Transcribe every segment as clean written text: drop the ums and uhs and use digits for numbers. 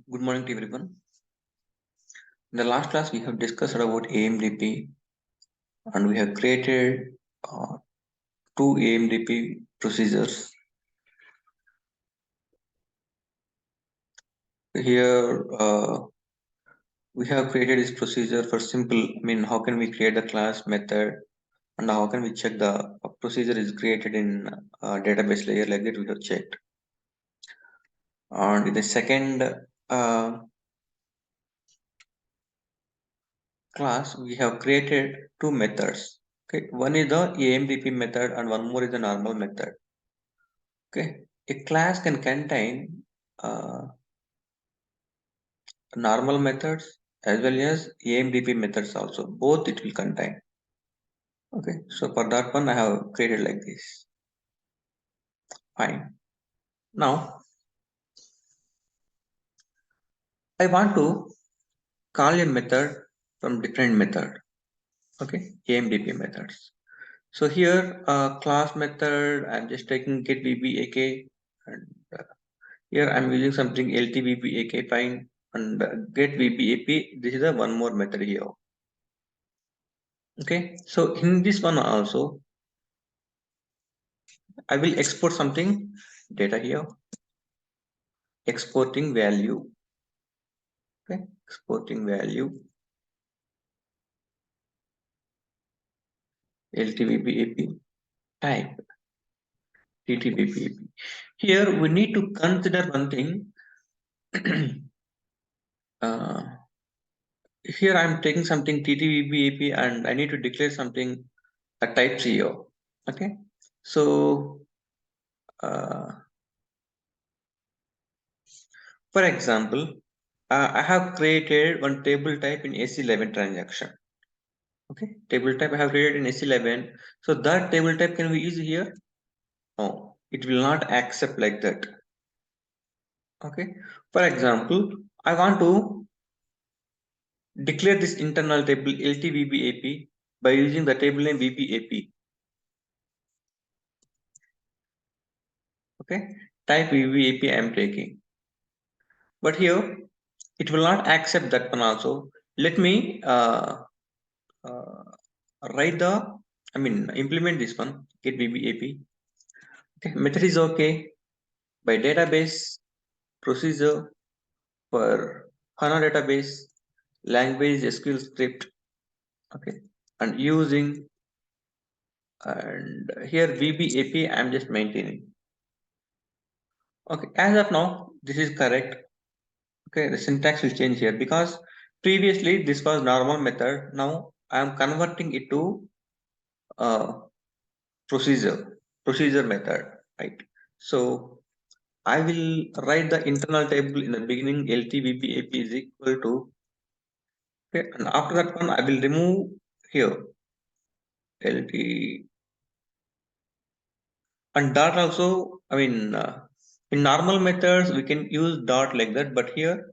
Good morning to everyone. In the last class, we have discussed about AMDP and we have created two AMDP procedures. Here, we have created this procedure for simple, how can we create the class method and how can we check the procedure is created in database layer like that we have checked. And in the second class, we have created two methods. Okay, one is the AMDP method and one more is the normal method. Okay, a class can contain normal methods as well as AMDP methods also. Both it will contain. Okay, so for that one I have created like this. Fine. Now I want to call a method from different method. Okay, AMDP methods. So here class method I'm just taking get VBAK and here I'm using something LTVBAK fine and get VBAP. This is a one more method here. Okay, so in this one also I will export something data here, exporting value. Okay, exporting value LTVBAP type TTVBAP. Here we need to consider one thing. uh, Here I am taking something TTVBAP and I need to declare something a type CEO. Okay, so for example, I have created one table type in AC11 transaction. Okay, table type I have created in AC11. So that table type can be used here. No, it will not accept like that. Okay, for example, I want to declare this internal table LTVBAP by using the table name VBAP. Okay, type VBAP I am taking, but here it will not accept that one also. Let me uh, write the, implement this one, get VBAP. Okay, method is okay. By database procedure for HANA database, language SQL script, okay, and using, and here VBAP I'm just maintaining. Okay, as of now, this is correct. Okay, the syntax will change here because previously this was normal method. Now I am converting it to uh, procedure method, right? So I will write the internal table in the beginning LTVBAP is equal to, okay, and after that one I will remove here LT and dot also. In normal methods we can use dot like that, but here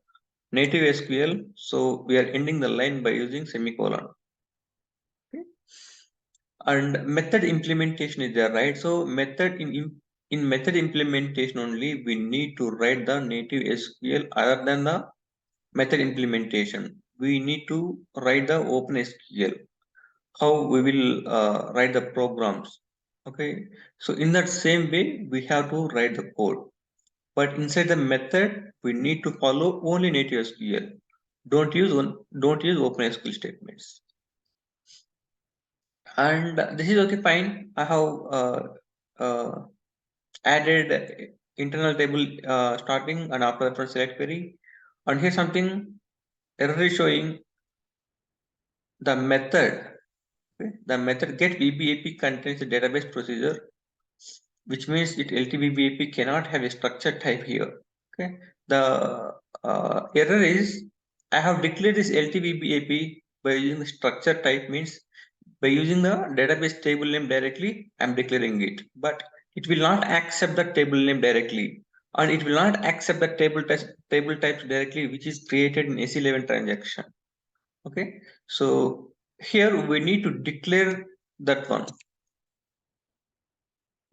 native SQL, so we are ending the line by using semicolon. Okay, and method implementation is there, right? So method in method implementation only we need to write the native SQL other than the method implementation. We need to write the open SQL. How we will write the programs. Okay, so in that same way we have to write the code, but inside the method we need to follow only native SQL. Don't use open SQL statements. And this is okay, fine. I have uh, added internal table starting and after that select query, and here's something error is showing the method. Okay, the method get VBAP contains a database procedure, which means it LTVBAP cannot have a structure type here. Okay, the error is I have declared this LTVBAP by using the structure type, means by using the database table name directly I'm declaring it, but it will not accept the table name directly, and it will not accept the table types directly which is created in AC11 transaction. Okay, so here we need to declare that one.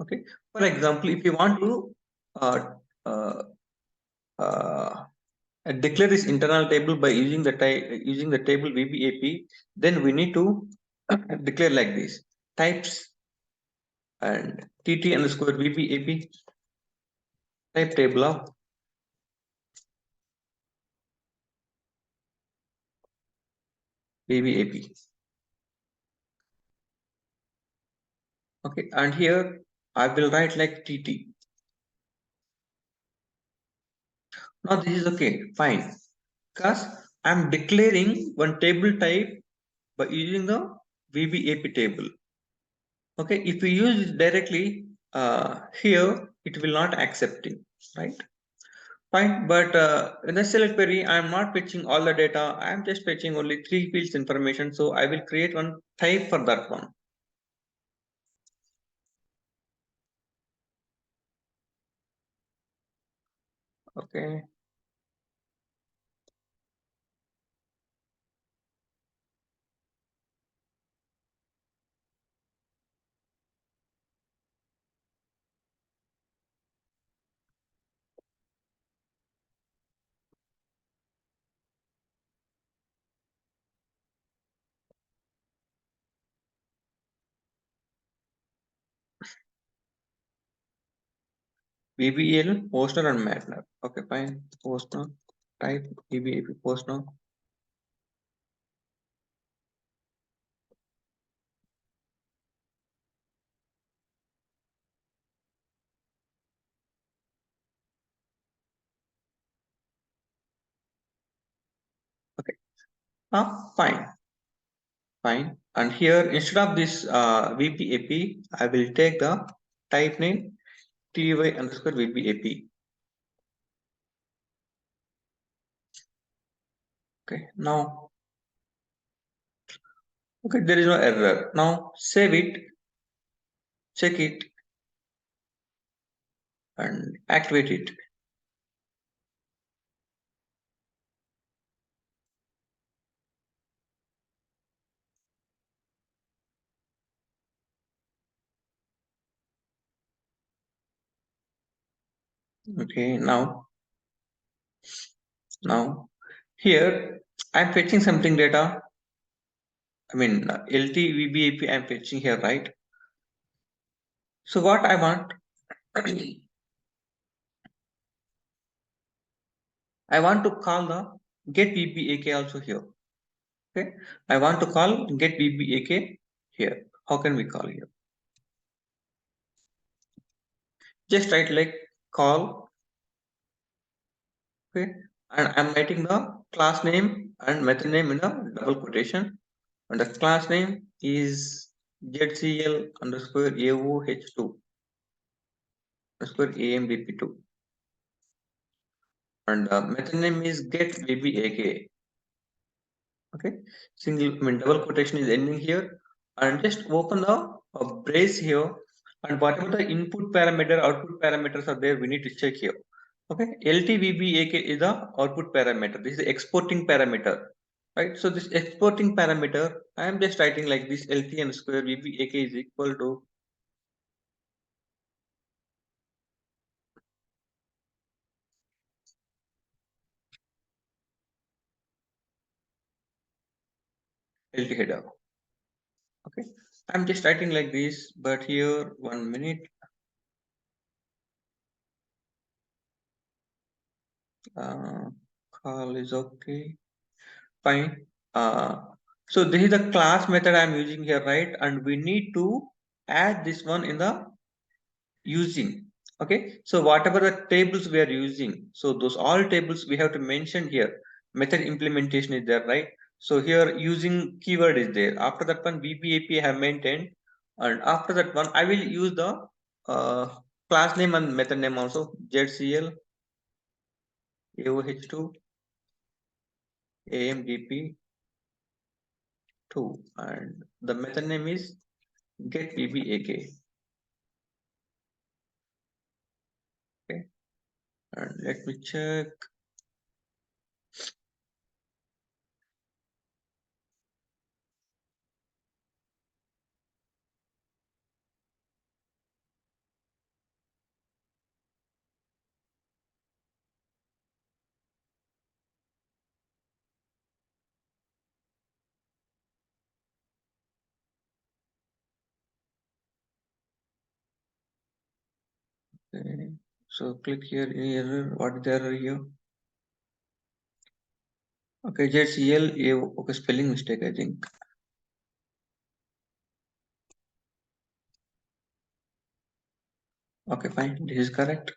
Okay, for example, if you want to uh, uh, uh, declare this internal table by using the using the table VBAP. Then we need to declare like this types and TT underscore VBAP type table of VBAP. Okay, and here I will write like TT. Now this is okay, fine, because I'm declaring one table type by using the VBAP table. Okay, if we use it directly here, it will not accepting, right? Fine, but in the select query, I'm not fetching all the data. I'm just fetching only three fields information. So I will create one type for that one. Okay. VBL, poster and MATLAB. Okay, fine. Poster type VBAP poster. Okay. Fine. Fine. And here, instead of this VBAP, I will take the type name TY underscore VBAP. Okay. Now, okay, there is no error. Now save it, check it, and activate it. Okay. Now here I'm fetching something data. I mean LT VBAP I'm fetching here, right? So what I want, I want to call the get VBAK also here. Okay, I want to call get VBAK here. How can we call here? Just write like call. Okay, and I'm writing the class name and method name in a double quotation. And the class name is ZCL underscore AOH2 underscore AMDP2. And the method name is get VBAK. Okay, single, I mean double quotation is ending here, and just open the brace here, and whatever the input parameter output parameters are there, we need to check here. Okay, LTVBAK is the output parameter. This is the exporting parameter, right? So this exporting parameter, I am just writing like this: LTN square VBAK is equal to LT header. Okay, I'm just writing like this, but here 1 minute. Uh, Call is okay. Fine. So this is the class method I'm using here, right? And we need to add this one in the using. Okay. So whatever the tables we are using, so those all tables we have to mention here. Method implementation is there, right? So here using keyword is there. After that one, VBAP I have maintained, and after that one, I will use the uh, class name and method name also. ZCL AOH2 AMDP 2, and the method name is get VBAK. Okay, and let me check. Okay. So click here, any error, what is the error here? Okay, JCL, okay, spelling mistake, I think. Okay, fine, this is correct.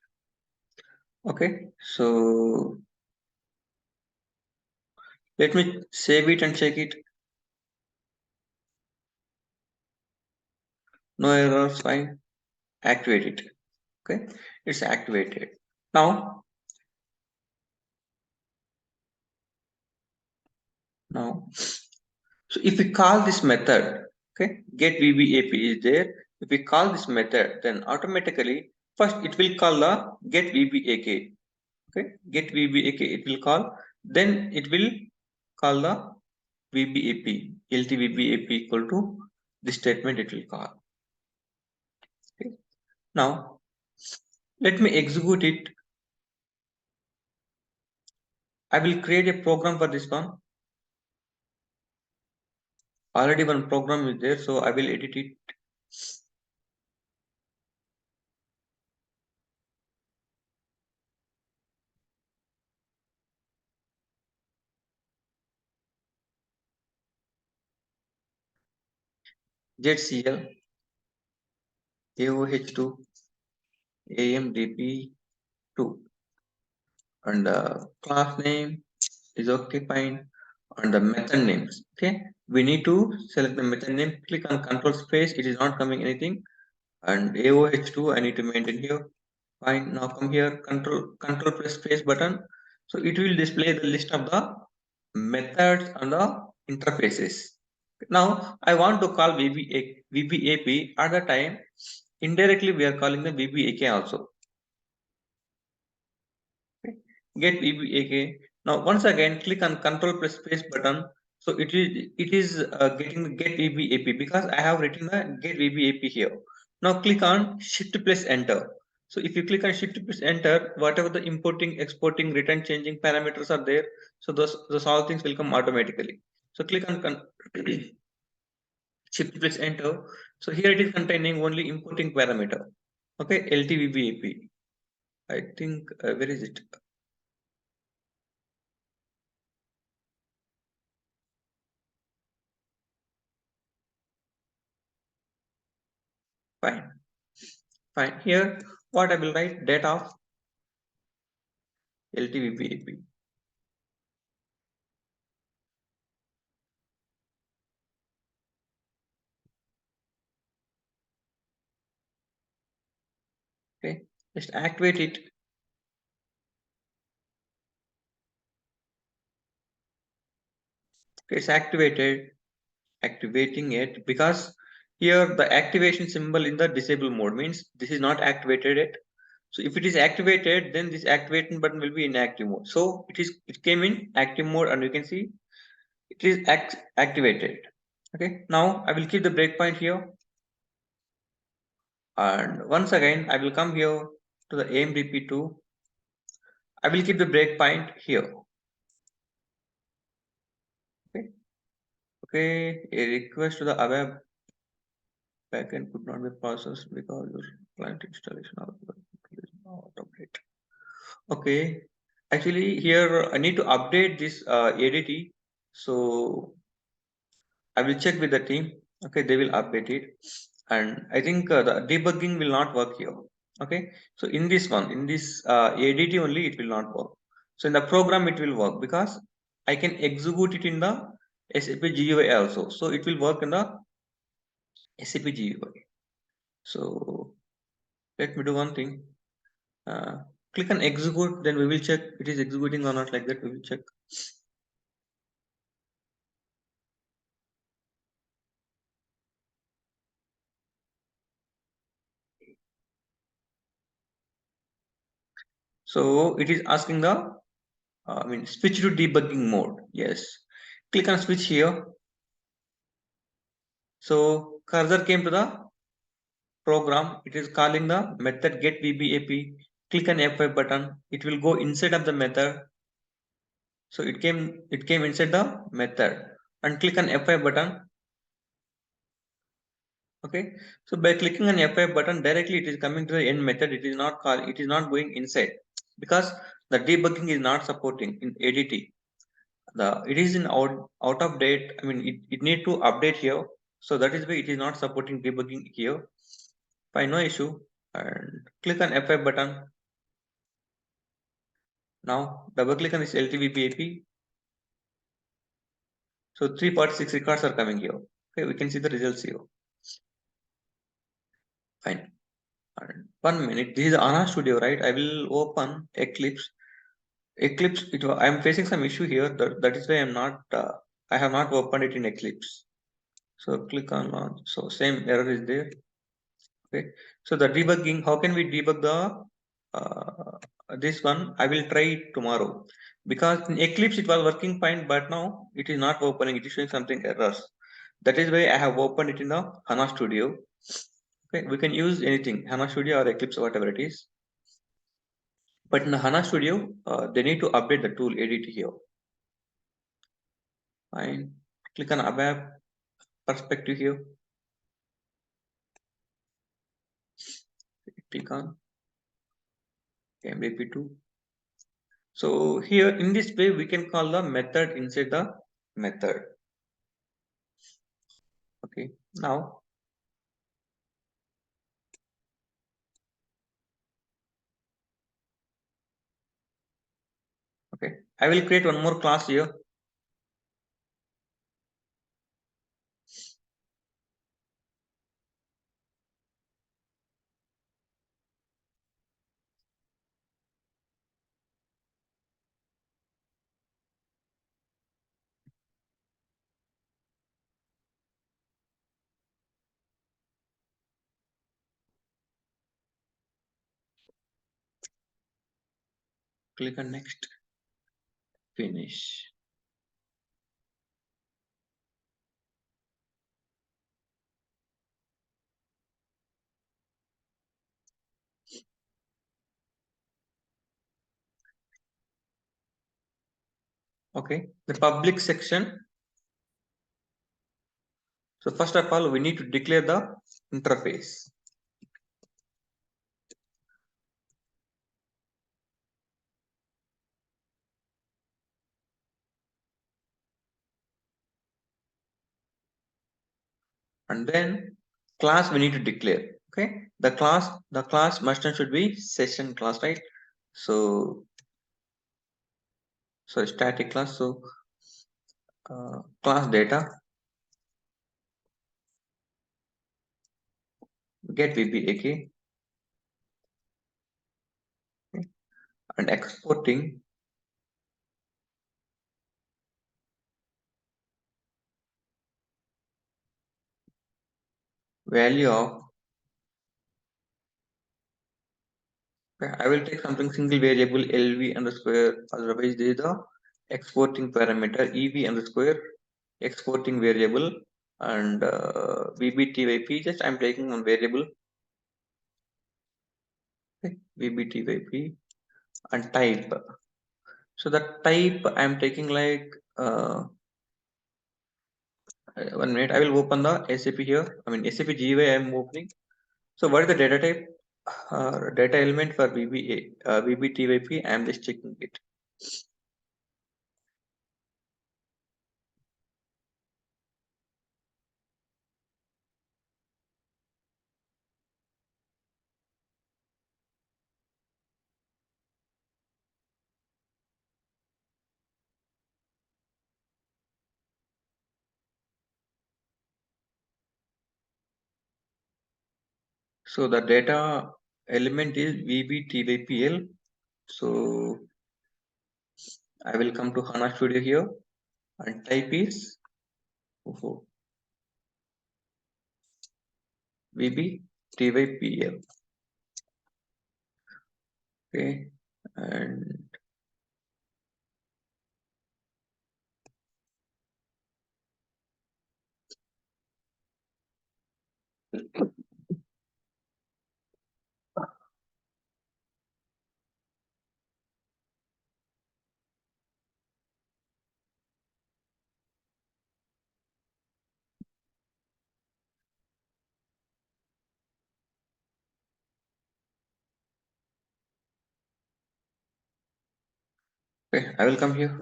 Okay, so let me save it and check it. No errors, fine. Activate it. Okay, it's activated. Now, now, so if we call this method, okay, get VBAP is there. If we call this method, then automatically first it will call the get VBAK. Okay, get VBAK it will call. Then it will call the VBAP, LTVBAP equal to this statement it will call. Okay. Now let me execute it. I will create a program for this one. Already one program is there, so I will edit it. ZCL AOH2 AMDP2 and the class name is okay, fine, and the method names. Okay, we need to select the method name, click on control space, it is not coming anything, and AOH2 I need to maintain here. Fine, now come here, control press space button, so it will display the list of the methods and the interfaces. Now I want to call VBAP at the time, indirectly we are calling the VBAK also. Okay. Get VBAK. Now once again click on control press space button, so it is getting the get VBAP because I have written the get VBAP here. Now click on shift plus enter. So if you click on shift plus enter, whatever the importing, exporting, return, changing parameters are there, so those all things will come automatically. So click on shift plus enter. So here it is containing only importing parameter. Okay, LTVBAP. I think where is it? Fine. Fine. Here, what I will write, date of LTVPAP. Okay, just activate it. Okay, it's activated. Activating it because here the activation symbol in the disable mode means this is not activated yet. So if it is activated, then this activation button will be in active mode. So it came in active mode, and you can see it is activated. Okay, now I will keep the breakpoint here, and once again I will come here to the AMDP2. I will keep the breakpoint here. Okay. Okay, a request to the ABAP backend could not be processed because your client installation is not update. Okay, actually here I need to update this ADT, so I will check with the team. Okay, they will update it, and I think the debugging will not work here. Okay, so in this one, in this ADT only, it will not work. So in the program, it will work because I can execute it in the SAP GUI also. So it will work in the SAP GUI. So let me do one thing. Uh, Click on execute, then we will check it is executing or not. Like that, we will check. So it is asking the I mean switch to debugging mode. Yes. Click on switch here. So cursor came to the program. It is calling the method get VBAP. Click on F5 button. It will go inside of the method. So it came inside the method, and click on F5 button. Okay, so by clicking on F5 button directly, it is coming to the end method. It is not call. It is not going inside because the debugging is not supporting in ADT. It is in out of date. I mean, it need to update here. So that is why it is not supporting debugging here. Fine, no issue. And click on F5 button. Now double click on this LTVP AP. So 346 records are coming here. Okay, we can see the results here. Fine. And 1 minute. This is Ana Studio, right? I will open Eclipse. Eclipse. I am facing some issue here. That is why I'm not. I have not opened it in Eclipse. So click on launch. So same error is there. Okay. So the debugging. How can we debug the this one? I will try it tomorrow because in Eclipse it was working fine, but now it is not opening. It is showing something errors. That is why I have opened it in the HANA Studio. Okay, we can use anything, HANA Studio or Eclipse, whatever it is. But in the HANA Studio, they need to update the tool edit here. Fine. Click on ABAP perspective here. Click on Amdp 2. So here in this way, we can call the method inside the method. Okay. Now, okay, I will create one more class here. Click on next. Finish. Okay. The public section. So first of all, we need to declare the interface. And then class we need to declare. Okay, the class must and should be session class, right? So static class. So class data get vbak, okay, and exporting value of, okay, I will take something single variable lv underscore, otherwise this is the exporting parameter ev underscore exporting variable, and vbtyp, just I'm taking one variable, okay, vbtyp, and type. So the type I'm taking like 1 minute. I will open the SAP here. I mean SAP GUI I'm opening. So what is the data type? Data element for VBTYP. I'm just checking it. So the data element is VBTYPL. So I will come to HANA Studio here and type is VBTYPL. Okay, and Okay, I will come here.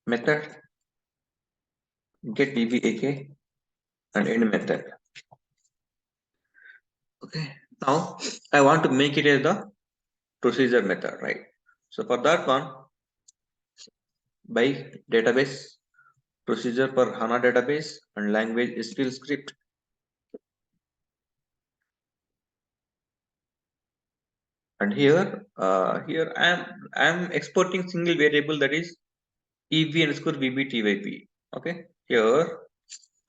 Method get dbak and end method. Okay, now I want to make it as the procedure method, right? So for that one, by database procedure for HANA database and language SQL script. And here I'm exporting single variable, that is EV underscore VB TYP. Okay, here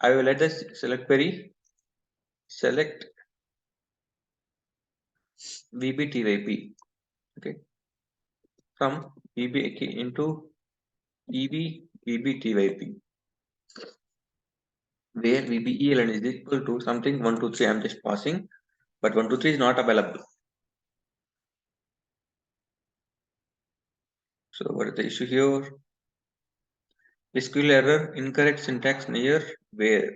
I will let the select query select VB TYP. Okay, from VB into EV VB TYP, where VBELN is equal to something 123. I'm just passing, but 123 is not available. So what is the issue here? SQL error, incorrect syntax near where.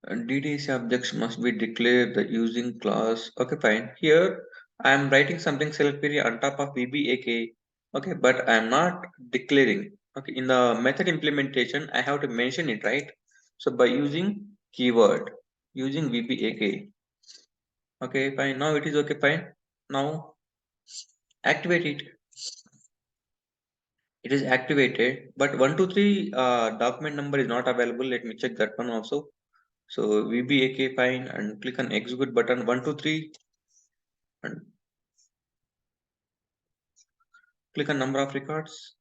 DDC objects must be declared the using class. Okay, fine. Here I am writing something select query on top of VBAK. Okay, but I am not declaring. Okay, in the method implementation, I have to mention it, right? So by using keyword, using VBAK. Okay, fine. Now it is okay, fine. Now activate it. It is activated, but 123 document number is not available. Let me check that one also. So VBAK fine and click on execute button 123 and click on number of records.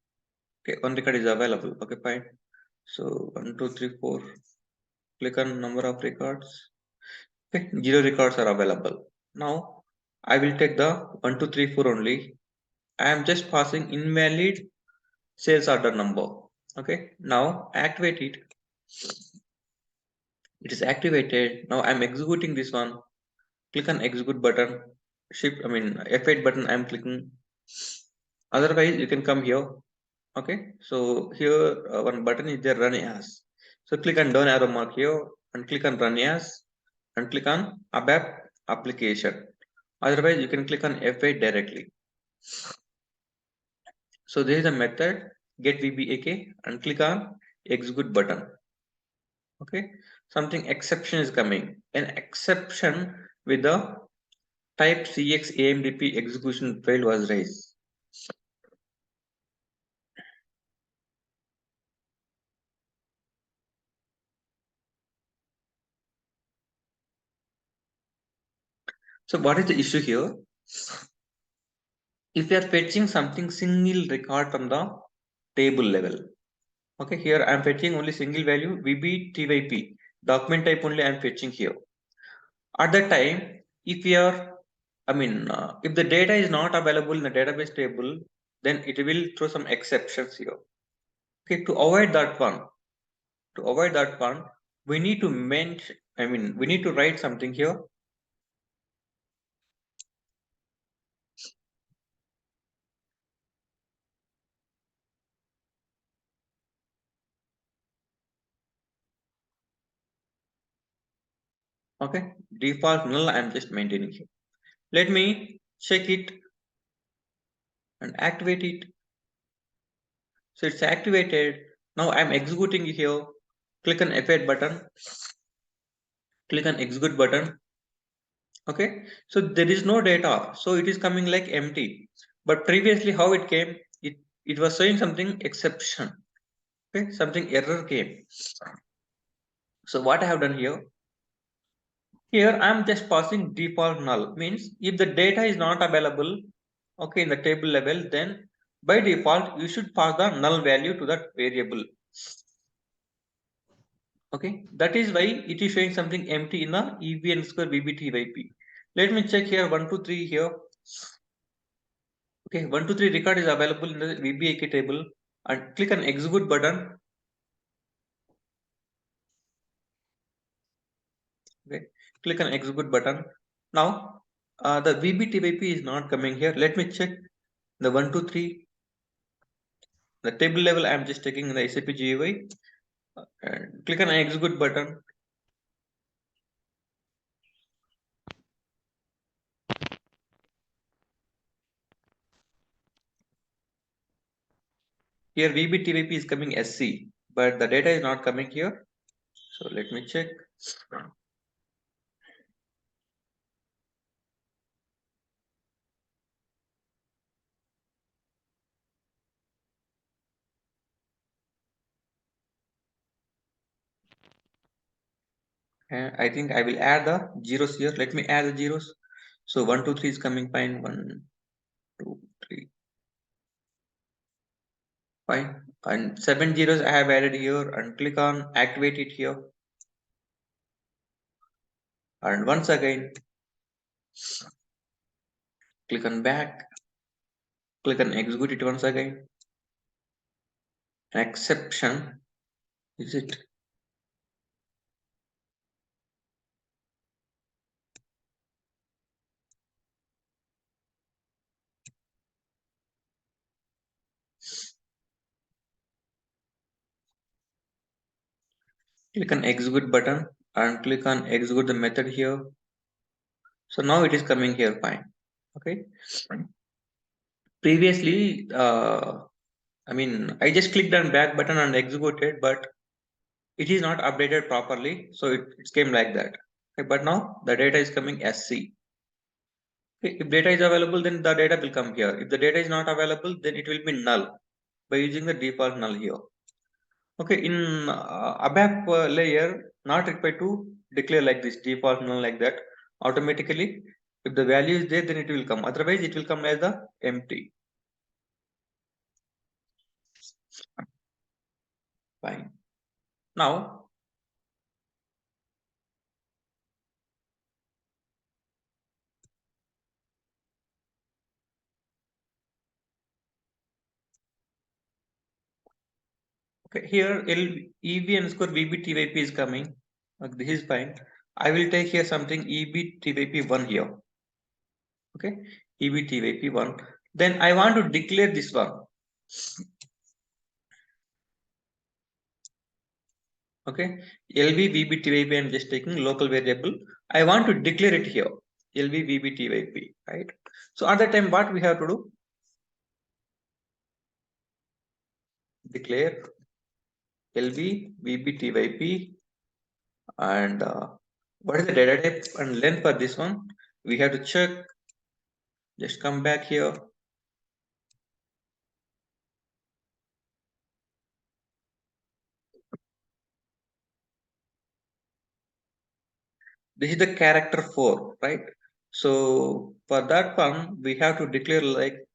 Okay, one record is available. Okay, fine. So 1, 2, 3, 4. Click on number of records. Okay, 0 records are available. Now I will take the 1, 2, 3, 4 only. I am just passing invalid sales order number. Okay, now activate it. It is activated. Now I am executing this one. Click on execute button. Shift, I mean F8 button. I am clicking. Otherwise, you can come here. Okay, so here one button is there, run as. So click on down arrow mark here and click on run as and click on ABAP application. Otherwise, you can click on F8 directly. So there is a method get VBAK and click on execute button. Okay, something exception is coming. An exception with the type CX AMDP execution failed was raised. So what is the issue here? If we are fetching something single record from the table level, okay, here I am fetching only single value VBTYP document type only I am fetching here. At that time, if we are, if the data is not available in the database table, then it will throw some exceptions here. Okay, to avoid that one, we need to mention, we need to write something here. Okay, default null I am just maintaining here. Let me check it and activate it. So it's activated. Now I'm executing here. Click on F8 button. Click on execute button. Okay. So there is no data. So it is coming like empty. But previously how it came, it was showing something exception. Okay. Something error came. So what I have done here, here I'm just passing default null. Means if the data is not available, okay, in the table level, then by default you should pass the null value to that variable. Okay, that is why it is showing something empty in the EV underscore VBTYP. Let me check here 1, 2, 3 here. Okay, 1, 2, 3 record is available in the VBAK table and click on execute button. Okay, click on execute button. Now the VBTYP is not coming here. Let me check the 1, 2, 3. The table level I'm just taking in the SAP GUI and click on execute button. Here VBTYP is coming SC, but the data is not coming here. So let me check. I think I will add the zeros here. Let me add the zeros. So 1, 2, 3 is coming fine. 1, 2, 3, fine. And 7 zeros I have added here and click on activate it here. And once again, click on back, click on execute it once again. Exception, is it? Click on execute button and click on execute the method here. So now it is coming here fine. Okay. Previously, I just clicked on back button and executed, but it is not updated properly. So it came like that. Okay, but now the data is coming SC. Okay, if data is available, then the data will come here. If the data is not available, then it will be null by using the default null here. Okay, in ABAP layer, not required to declare like this default null like that. Automatically, if the value is there, then it will come. Otherwise, it will come as the empty. Fine. Now, okay, here EB underscore VBTYP is coming. Okay, this is fine. I will take here something EBTYP1 here. Okay, EBTYP1. Then I want to declare this one. Okay, LB I'm just taking local variable. I want to declare it here. LB right? So at that time, what we have to do? Declare LB and what is the data type and length for this one? We have to check. Just come back here. This is the character 4, right? So for that one, we have to declare like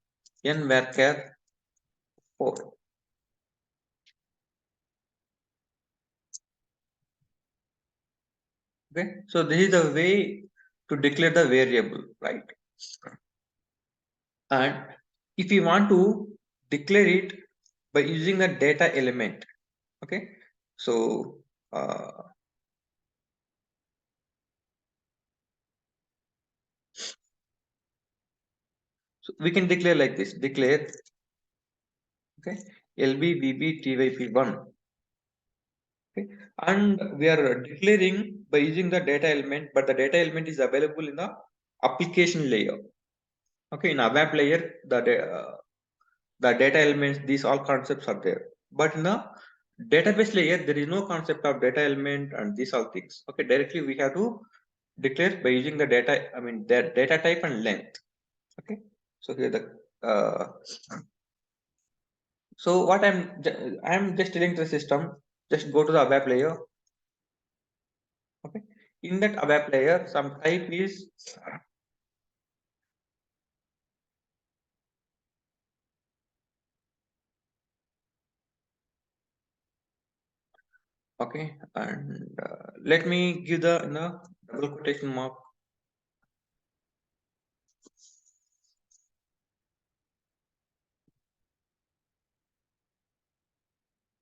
n varchar 4. Okay, so this is the way to declare the variable, right? And if you want to declare it by using the data element, okay, so uh, so we can declare like this, declare, okay, lbvbtyp1, okay, and we are declaring by using the data element, but the data element is available in the application layer. Okay, in ABAP layer, the data elements, these all concepts are there, but in the database layer, there is no concept of data element and these all things. Okay, directly we have to declare by using the data, the data type and length. Okay, so here the so what I'm just telling the system, just go to the ABAP layer. Okay, in that ABAP layer, some type is okay, and let me give the double quotation mark.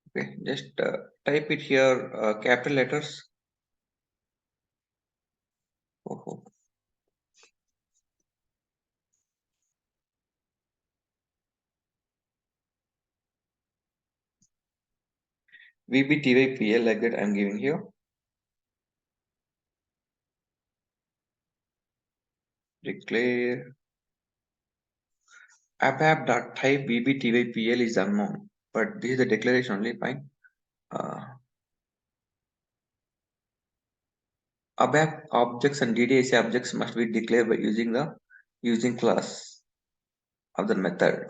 Okay, just type it here, capital letters. Oh, oh. VBTYPL like that I'm giving here. Declare ABAP.type VBTYPL is unknown, but this is the declaration only, fine. ABAP objects and DDIC objects must be declared by using the using class of the method.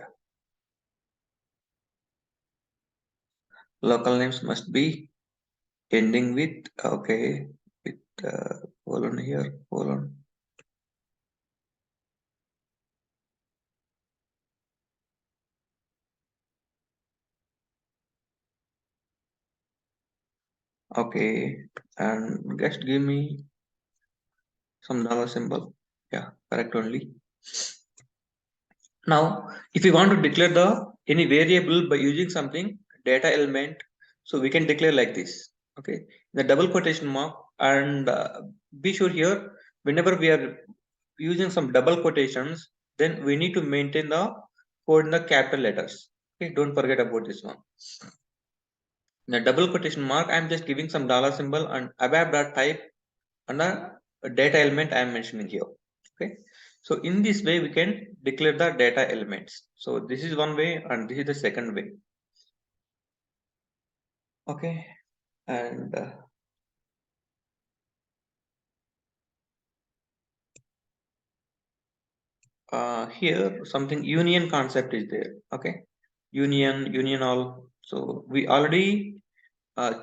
Local names must be ending with okay with hold on here, hold on. Okay, and just give me some dollar symbol. Yeah, correct only. Now, if we want to declare the any variable by using something data element, so we can declare like this. Okay, the double quotation mark, and be sure here whenever we are using some double quotations, then we need to maintain the code in the capital letters. Okay, don't forget about this one. The double quotation mark, I'm just giving some dollar symbol and abap.type and a data element I am mentioning here. Okay, so in this way we can declare the data elements. So this is one way and this is the second way. Okay, and here something union concept is there. Okay, union all. So we already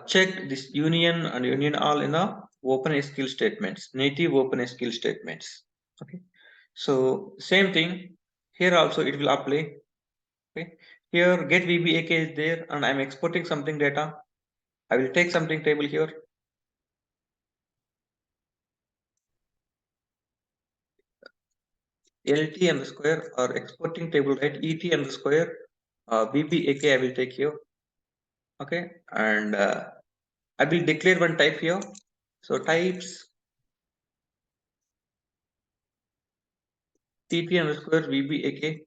checked this union and union all in the OpenSQL statements, native OpenSQL statements. Okay, so same thing here also it will apply. Okay, here get VBAK is there and I'm exporting something data. I will take something table here. LT underscore or exporting table, right? ET underscore VBAK I will take here. Okay, and I will declare one type here. So types TP underscore VBAK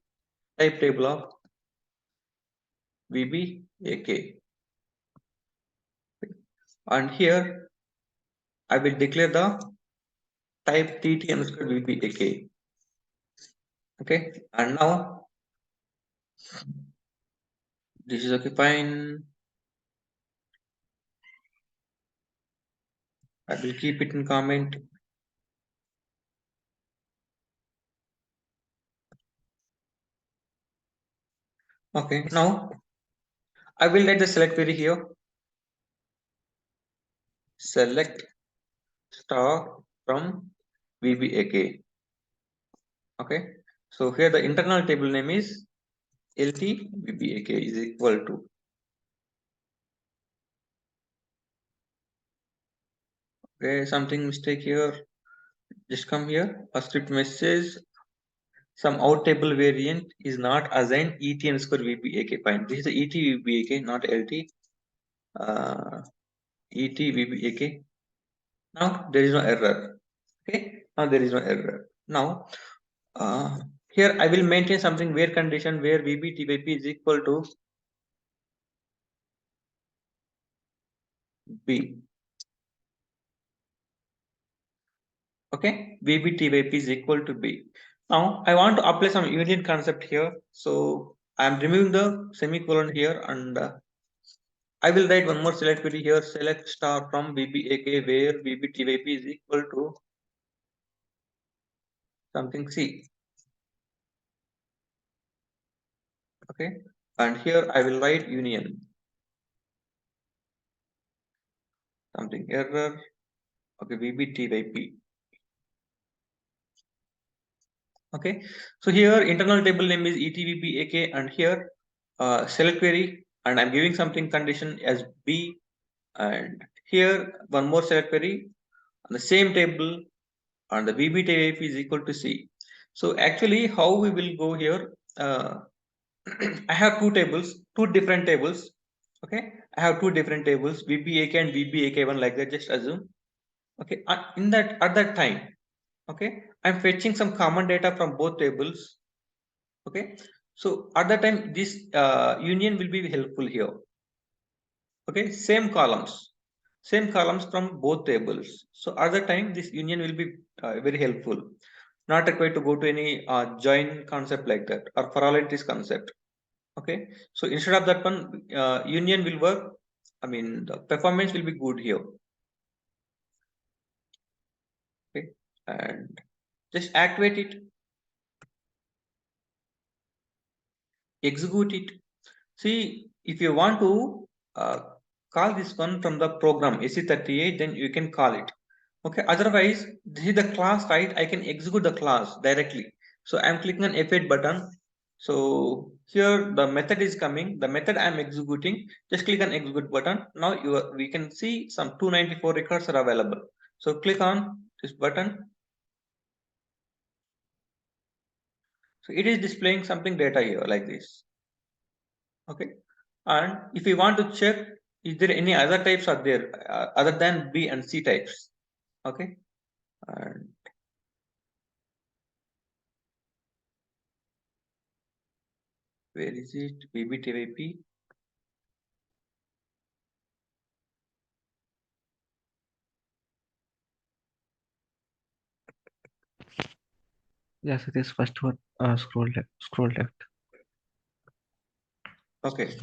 type table of VBAK. And here I will declare the type TT underscore VBAK. Okay, and now this is okay, fine. I will keep it in comment. Okay, now I will write the select query here. Select star from VBAK. Okay, so here the internal table name is LT VBAK is equal to. Okay, something mistake here. Just come here. A script message. Some out table variant is not assigned ET underscore VBAK. Fine. This is the ET VBAK, not LT. ET VBAK. Now there is no error. Okay. Now there is no error. Now here I will maintain something where condition where VBTYP is equal to B. Okay, VBTYP is equal to B. Now I want to apply some union concept here. So I am removing the semicolon here and I will write one more select query here. Select star from VBAK where VBTYP is equal to something C. Okay, and here I will write union something error. Okay, VBTYP. Okay, so here internal table name is ETVBAK and here select query and I'm giving something condition as B and here one more select query on the same table and the VBTYP is equal to C. So actually how we will go here, I have two tables, two different tables. Okay, I have two different tables VBAK and VBAK1 like that, just assume. Okay, in that at that time Okay, I'm fetching some common data from both tables. Okay, so at that time this union will be helpful here. Okay, same columns from both tables. So at that time this union will be very helpful. Not required to go to any join concept like that or for all entities concept. Okay, so instead of that one, union will work. I mean, the performance will be good here. Okay, and just activate it, execute it. See, if you want to call this one from the program SE38, then you can call it. Okay, otherwise, this is the class, right? I can execute the class directly. So I'm clicking on F8 button. So here the method is coming. The method I'm executing, just click on execute button. Now we can see some 294 records are available. So click on this button. So it is displaying something data here like this. Okay, and if you want to check, is there any other types are there other than B and C types? Okay, and where is it? BBTYP. Yes, it is first one. Scroll left. Scroll left. Okay,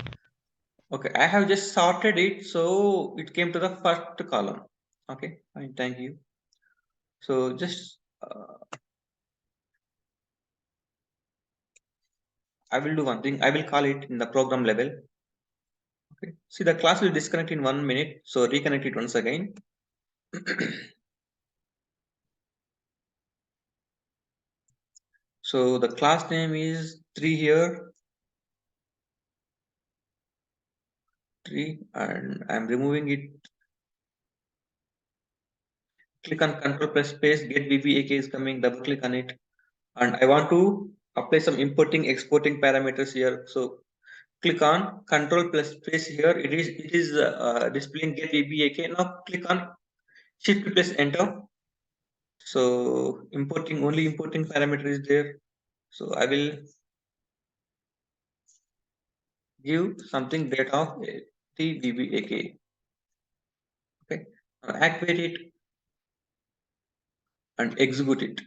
okay. I have just sorted it, so it came to the first column. Okay, fine. Thank you. So just I will do one thing. I will call it in the program level. Okay. See, the class will disconnect in 1 minute. So reconnect it once again. So the class name is 3 here, 3, and I'm removing it. Click on Control plus space, get VBAK is coming, double click on it. And I want to apply some importing, exporting parameters here. So click on Control plus space here. It is displaying get VBAK. Now click on Shift plus Enter. So importing parameter is there. So I will give something data of the VBAK. Okay. Now activate it and execute it.